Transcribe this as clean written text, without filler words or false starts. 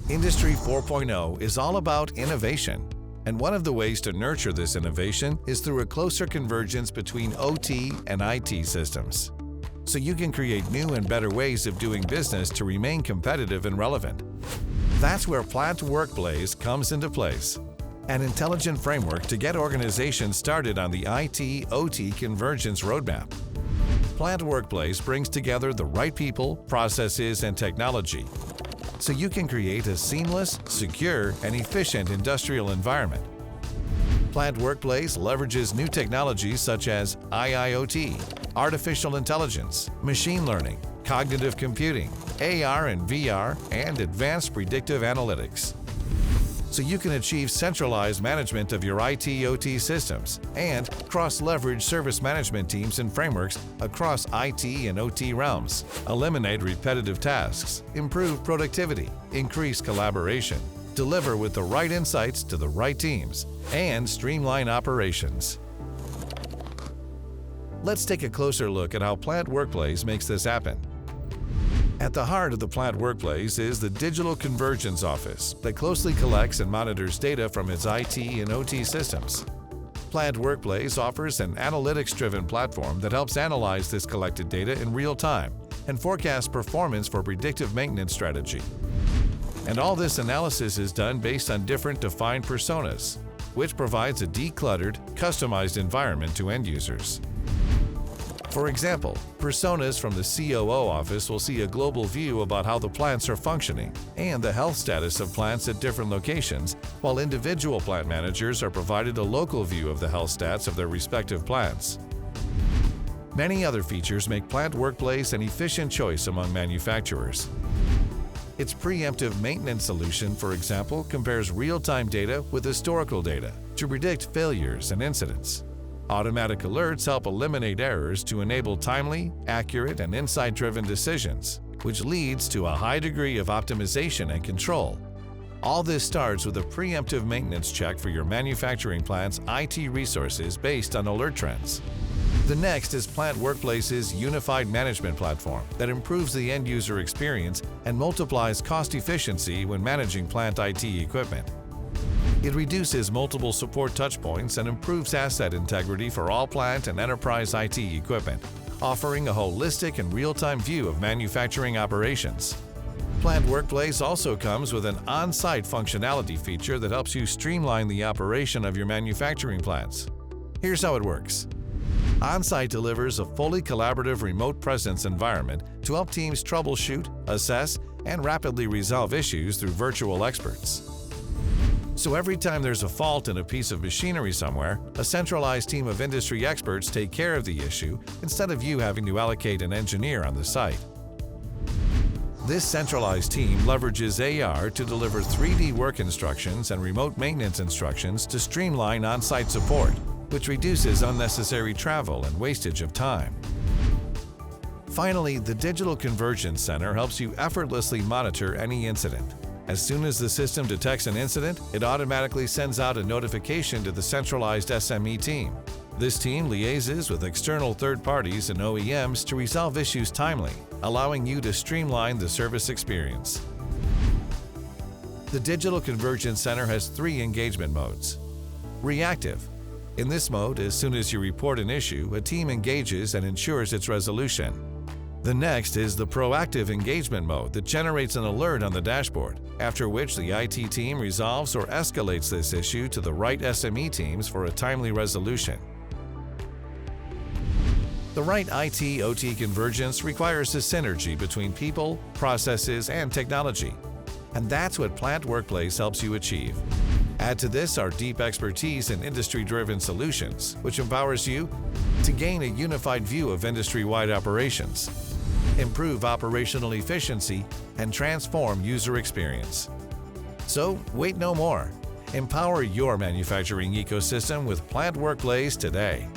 Industry 4.0 is all about innovation, and one of the ways to nurture this innovation is through a closer convergence between OT and IT systems. So you can create new and better ways of doing business to remain competitive and relevant. That's where Plant WorkBlaze comes into place, an intelligent framework to get organizations started on the IT-OT convergence roadmap. Plant WorkBlaze brings together the right people, processes, and technology so you can create a seamless, secure, and efficient industrial environment. Plant WorkBlaze leverages new technologies such as IIoT, artificial intelligence, machine learning, cognitive computing, AR and VR, and advanced predictive analytics, so you can achieve centralized management of your IT-OT systems and cross-leverage service management teams and frameworks across IT and OT realms, eliminate repetitive tasks, improve productivity, increase collaboration, deliver with the right insights to the right teams, and streamline operations. Let's take a closer look at how Plant WorkBlaze makes this happen. At the heart of the Plant WorkBlaze is the Digital Convergence Office that closely collects and monitors data from its IT and OT systems. Plant WorkBlaze offers an analytics-driven platform that helps analyze this collected data in real time and forecast performance for predictive maintenance strategy. And all this analysis is done based on different defined personas, which provides a decluttered, customized environment to end users. For example, personas from the COO office will see a global view about how the plants are functioning and the health status of plants at different locations, while individual plant managers are provided a local view of the health stats of their respective plants. Many other features make Plant WorkBlaze an efficient choice among manufacturers. Its preemptive maintenance solution, for example, compares real-time data with historical data to predict failures and incidents. Automatic alerts help eliminate errors to enable timely, accurate, and insight-driven decisions, which leads to a high degree of optimization and control. All this starts with a preemptive maintenance check for your manufacturing plant's IT resources based on alert trends. The next is Plant WorkBlaze's unified management platform that improves the end-user experience and multiplies cost efficiency when managing plant IT equipment. It reduces multiple support touchpoints and improves asset integrity for all plant and enterprise IT equipment, offering a holistic and real-time view of manufacturing operations. Plant WorkBlaze also comes with an OnSight functionality feature that helps you streamline the operation of your manufacturing plants. Here's how it works. OnSight delivers a fully collaborative remote presence environment to help teams troubleshoot, assess, and rapidly resolve issues through virtual experts. So every time there's a fault in a piece of machinery somewhere, a centralized team of industry experts take care of the issue instead of you having to allocate an engineer on the site. This centralized team leverages AR to deliver 3D work instructions and remote maintenance instructions to streamline on-site support, which reduces unnecessary travel and wastage of time. Finally, the Digital Convergence Center helps you effortlessly monitor any incident. As soon as the system detects an incident, it automatically sends out a notification to the centralized SME team. This team liaises with external third parties and OEMs to resolve issues timely, allowing you to streamline the service experience. The Digital Convergence Center has 3 engagement modes. Reactive. In this mode, as soon as you report an issue, a team engages and ensures its resolution. The next is the proactive engagement mode that generates an alert on the dashboard, after which the IT team resolves or escalates this issue to the right SME teams for a timely resolution. The right IT-OT convergence requires a synergy between people, processes, and technology. And that's what Plant WorkBlaze helps you achieve. Add to this our deep expertise in industry-driven solutions, which empowers you to gain a unified view of industry-wide operations, improve operational efficiency, and transform user experience. So, wait no more. Empower your manufacturing ecosystem with Plant WorkBlaze today.